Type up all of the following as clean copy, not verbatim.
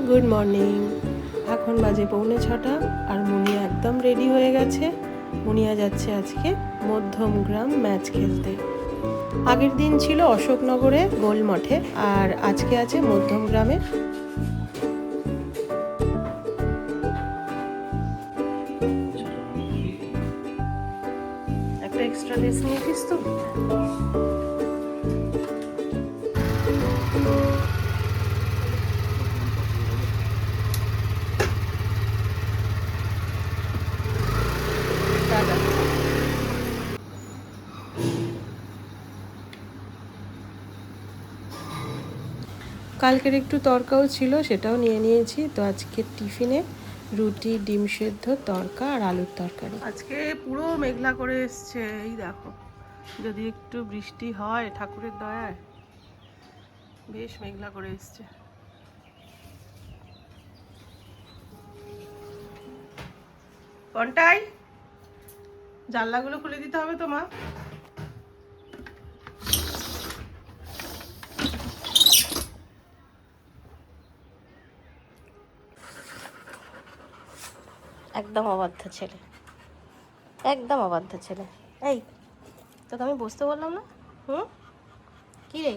Good morning. এখন বাজে 6:45 আর মুনিয়া একদম রেডি হয়ে গেছে। মুনিয়া যাচ্ছে আজকে মধ্যমগ্রাম ম্যাচ খেলতে। আগের দিন ছিল অশোকনগরে গোল মঠে, আর আজকে আছে মধ্যমগ্রামে। একটা এক্সট্রা ড্রেস নিয়েছিস তো? কালকের একটু তরকাও ছিল, সেটাও নিয়ে নিয়েছি। তো আজকে টিফিনে রুটি, ডিম সেদ্ধ, তরকা আর আলুর তরকারি। আজকে পুরো মেঘলা করে এসছে, এই দেখো। যদি একটু বৃষ্টি হয় ঠাকুরের দয়ায়, বেশ মেঘলা করে এসছে। কোনটাই জানলাগুলো খুলে দিতে হবে তো মা। একদম অবাধ্য ছেলে, একদম অবাধ্য ছেলে। এই তোকে আমি বসতে বললাম না? কি রে,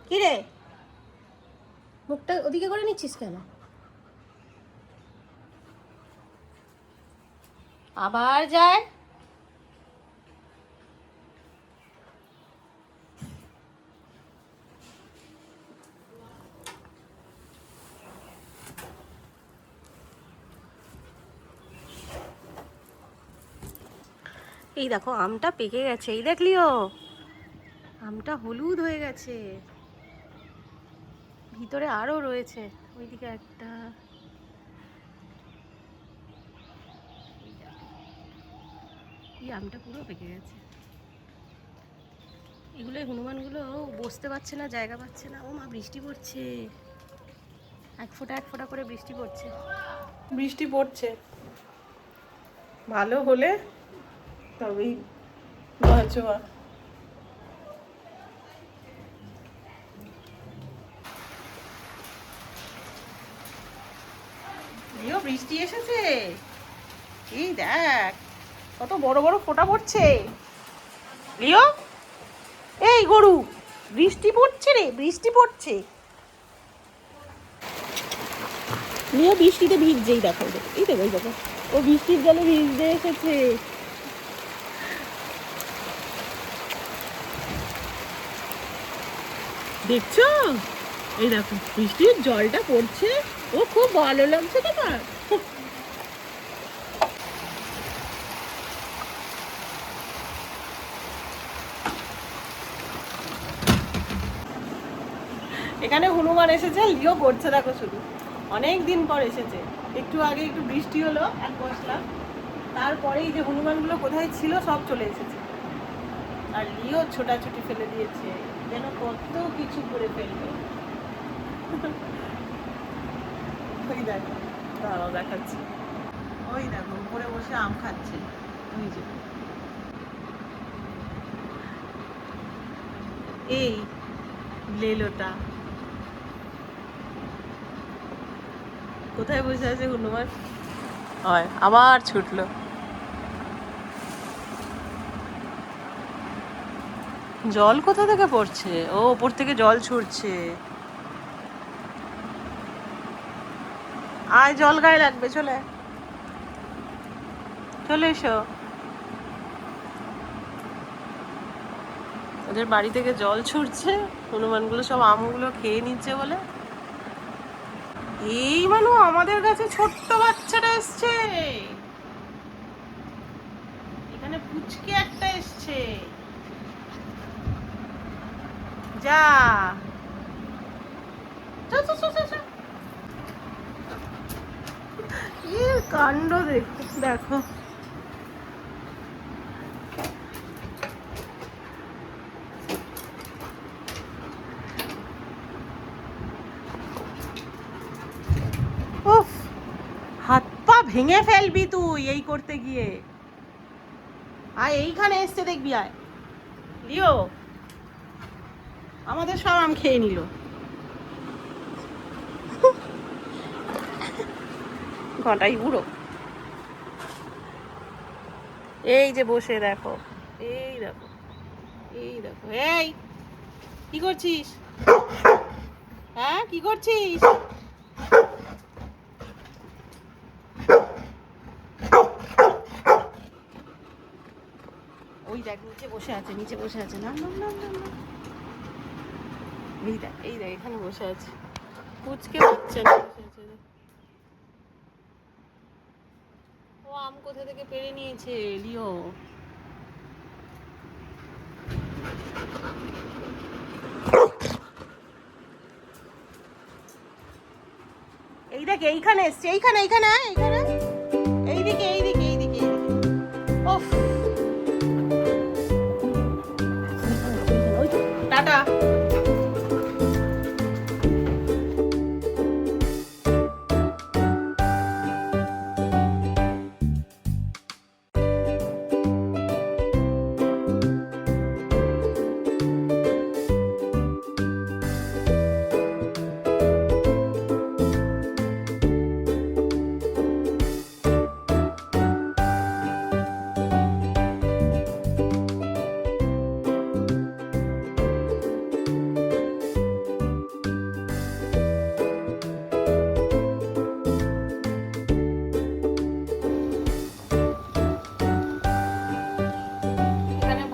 কি রে, মুখটা ওদিকে করে নিচ্ছিস কেন? আবার যায়। এই দেখো আমটা পেকে গেছে, এই দেখলিও আমটা হলুদ হয়ে গেছে, ভিতরে আরো রয়েছে। ওইদিকে একটা, এই আমটা পুরো পেকে গেছে। এগুলো হনুমানগুলো বসতে পারছে না, জায়গা পাচ্ছে না। ও মা, বৃষ্টি পড়ছে, এক ফোঁটা করে বৃষ্টি পড়ছে। বৃষ্টি পড়ছে, ভালো হলে তবেই বাঁচোয়া। বৃষ্টি এসেছে, এই দেখ কত বড় বড় ফোঁটা পড়ছে। লিও, এই গরু, বৃষ্টি পড়ছে রে, বৃষ্টি পড়ছে। লিও বৃষ্টিতে ভিজছেই, দেখো এই দেখো, এই দেখো, ও বৃষ্টির জলে ভিজতে এসেছে। দেখছো, এই দেখো বৃষ্টির জলটা পড়ছে, ও খুব ভালো লাগছে তোমার। এখানে হনুমান এসেছে, লিও করছে দেখো শুধু। অনেক দিন পর এসেছে, একটু আগে একটু বৃষ্টি হলো, এক বসলাম, তারপরেই যে হনুমানগুলো কোথায় ছিল সব চলে এসেছে। আর লিও ছোটাছুটি ফেলে দিয়েছে, যেন কত কিছু করে ফেলবে। ওই দেখো, দাঁড়াও দেখাচ্ছি। ওই দেখো উপরে বসে আম খাচ্ছে, ওই যে। এই লেলোটা কোথায় বসে আছে হনুমান? হয় আবার ছুটলো। জল কোথা থেকে পড়ছে? ও উপর থেকে জল ছুটছে। আয়, জল গায়ে লাগবে, চলে চলে এসো। ওদের বাড়ি থেকে জল ছুটছে, হনুমানগুলো সব আমগুলো খেয়ে নিচ্ছে বলে। এই মানু, আমাদের কাছে ছোট্ট বাচ্চাটা এসছে, এখানে পুচকে একটা এসছে। যা, কাণ্ড দেখো। উফ, হাত পা ভেঙে ফেলবি তুই এই করতে গিয়ে। আয়, এইখানে এসছে দেখবি, আয় লিও। আমাদের সব আম খেয়ে নিল। ঘটাই বুড়ো। এই যে বসে দেখো, এই দেখো, এই দেখো, এই কি করছিস? হ্যাঁ কি করছিস? ওই দেখ নিচে বসে আছে, নিচে বসে আছে, না না না না না, এই দেখ, এই দেখ এখানে বসে আছে, কুচকে বাচ্চা না বসে আছে। ও আম কোথা থেকে পেড়ে নিয়েছে লিও। এই দেখ এইখানে এসছে, এইখানে এইখানে এইখানে, এইদিকে এইদিকে এইদিকে এইদিকে। ওফ, টাটা।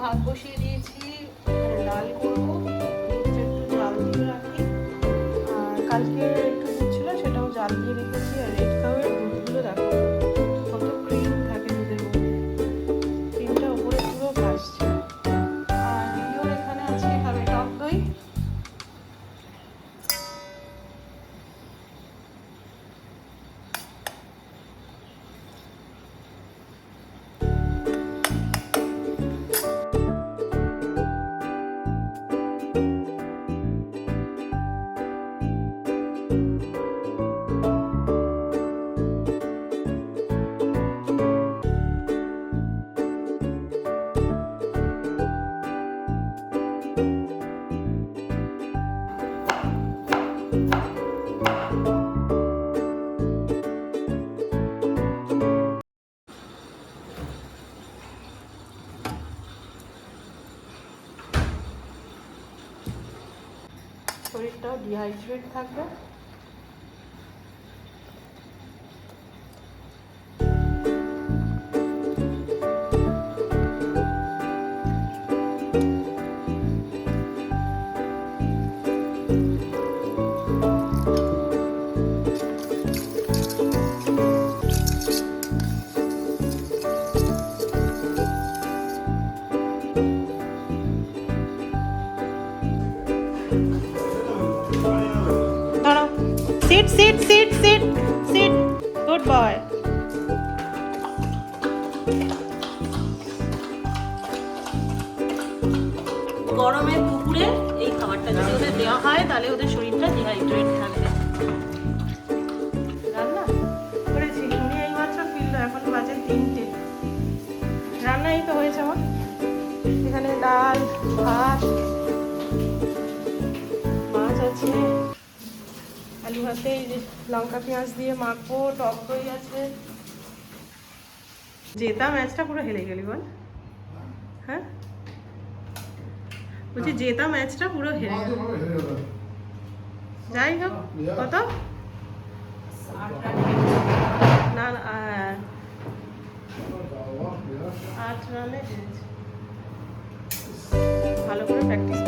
ভাত বসিয়ে দিয়েছি, ডাল করবো, দুধটা একটু জাল দিয়ে রাখি, আর কালকে একটু দুধ ছিল সেটাও জাল দিয়ে রেখেছি। আর রেড কাউয়ের দুধগুলো দেখো কত ক্রিম থাকে দুধের মধ্যে, ক্রিমটা উপরে পুরো ভাসছে। আর লিওর এখানে আজকে খাবে টক দই। শরীরটাও ডিহাইড্রেট থাকবে। দাঁড়াও, sit sit sit sit sit, good boy. গরমের দুপুরে এই খাবারটা যদি ওদের দেওয়া হয় তাহলে ওদের শরীরটা ডিহাইড্রেট থাকবে। রান্না করেছি, শুনি এই মাত্র ফিরলো, এখন বাজে 3টে। রান্না এই তো হয়েছে আমার, এখানে ডাল, ভাত, মাছ আছে, আলু ভাতে এই যে লঙ্কা পেঁয়াজ দিয়ে মাখবো, টক দই আছে। জেতা ম্যাচটা পুরো হেরে গেলি বল। হ্যাঁ বলছি জেতা ম্যাচটা পুরো হেরে গেল। যাই হোক, কত না 8 রানে জিতেছে। ভালো করে প্র্যাকটিস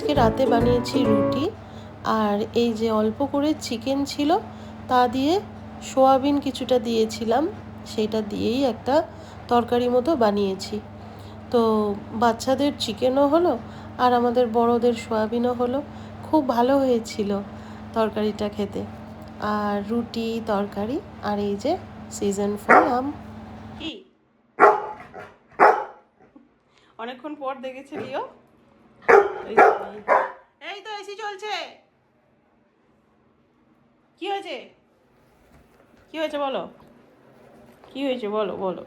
আজকে রাতে বানিয়েছি রুটি, আর এই যে অল্প করে চিকেন ছিল তা দিয়ে সোয়াবিন কিছুটা দিয়েছিলাম, সেটা দিয়েই একটা তরকারি মতো বানিয়েছি। তো বাচ্চাদের চিকেনও হলো আর আমাদের বড়দের সোয়াবিনও হলো, খুব ভালো হয়েছিল তরকারিটা খেতে। আর রুটি তরকারি আর এই যে সিজন ফল আম। কি অনেকক্ষণ পর দেখেছে লিও। এই তো এসি চলছে। কি হয়েছে, কি হয়েছে বলো, কি হয়েছে বলো বলো।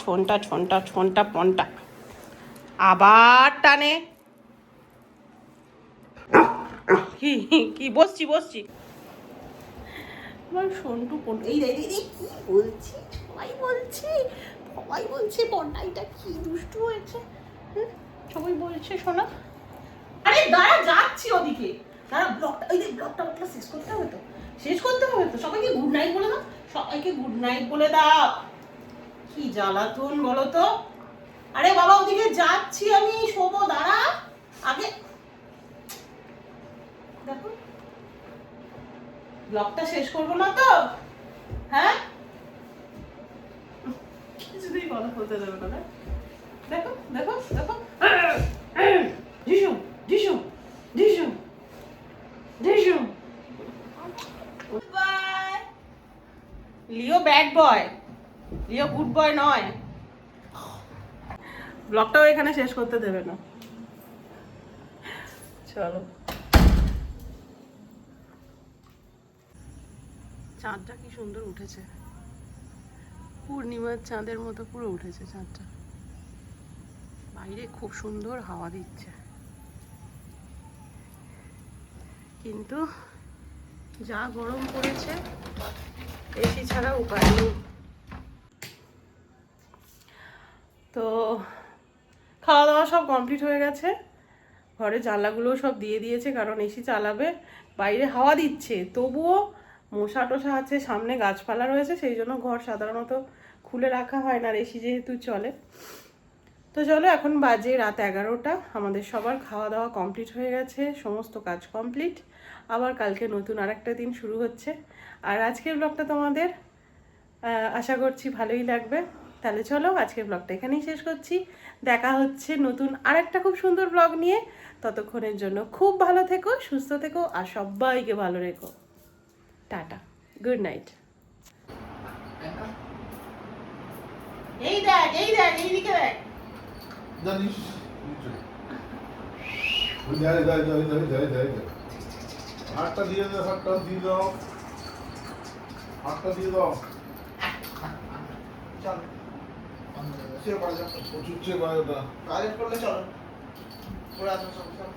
ছনটা ছনটা ছনটা পনটা আবার টানে। কি কি বসছি বসছি এবার সন্টু এই কি বলছি, সবাই বলছে বন্ডাইটা কি দুষ্টু হয়েছে। সবাই বলছে শোনা। আরে দাঁড়া, যাচ্ছি ওদিকে, দাঁড়া। ব্লগটা ওই যে ব্লগটা শেষ করতে হবে তো, শেষ করতে হবে তো। সবাইকে গুড নাইট বলে দাও, সবাইকে গুড নাইট বলে দাও। কি জ্বালাতন বলো তো। আরে বাবা ওদিকে যাচ্ছি আমি, শোবো, দাঁড়া আগে। দেখো ব্লগটা শেষ করবো না তো, হ্যাঁ কিছুতেই কথা বলতে দেবে না। দেখো দেখো দেখো, ঝিসুম ঝিসুম ঝিসুম ঝিসুম। লিও ব্যাড বয়, লিও গুড বয় নয়। ব্লগটাও এখানে শেষ করতে দেবে না। চলো, চাঁদটা কি সুন্দর উঠেছে, পূর্ণিমার চাঁদের মতো পুরো উঠেছে চাঁদটা। বাইরে খুব সুন্দর হাওয়া দিচ্ছে, কিন্তু যা গরম পড়েছে এসি ছাড়া উপায় নেই। তো খাওয়া দাওয়া সব কমপ্লিট হয়ে গেছে, ঘরে জানলাগুলোও সব দিয়ে দিয়েছে, কারণ এসি চালাবে। বাইরে হাওয়া দিচ্ছে তবুও মশা টশা আছে, সামনে গাছপালা রয়েছে, সেই জন্য ঘর সাধারণত খুলে রাখা হয় না, আর এসি যেহেতু চলে। তো চলো, এখন বাজে রাত 11টা, আমাদের সবার খাওয়া দাওয়া কমপ্লিট হয়ে গেছে, সমস্ত কাজ কমপ্লিট। আবার কালকে নতুন আরেকটা দিন শুরু হচ্ছে। আর আজকের ব্লগটা তোমাদের আশা করছি ভালোই লাগবে। তাহলে চলো, আজকের ব্লগটা এখানেই শেষ করছি। দেখা হচ্ছে নতুন আরেকটা খুব সুন্দর ব্লগ নিয়ে। ততক্ষণের জন্য খুব ভালো থেকো, সুস্থ থেকো, আর সবাইকে ভালো রেখো। Tata, good night. এই দেখ এই দেখ, এইদিকে দেখ। জানিস যাই যাই যাই যাই যাই যাই যাই হাতটা দিয়ে দাও, হাতটা দিয়ে দাও, হাতটা দিয়ে দাও। চল সে বাজা প্রচুর চেয়ে বায়োটা কাজ করলে চলো, ওরা আসো সব সব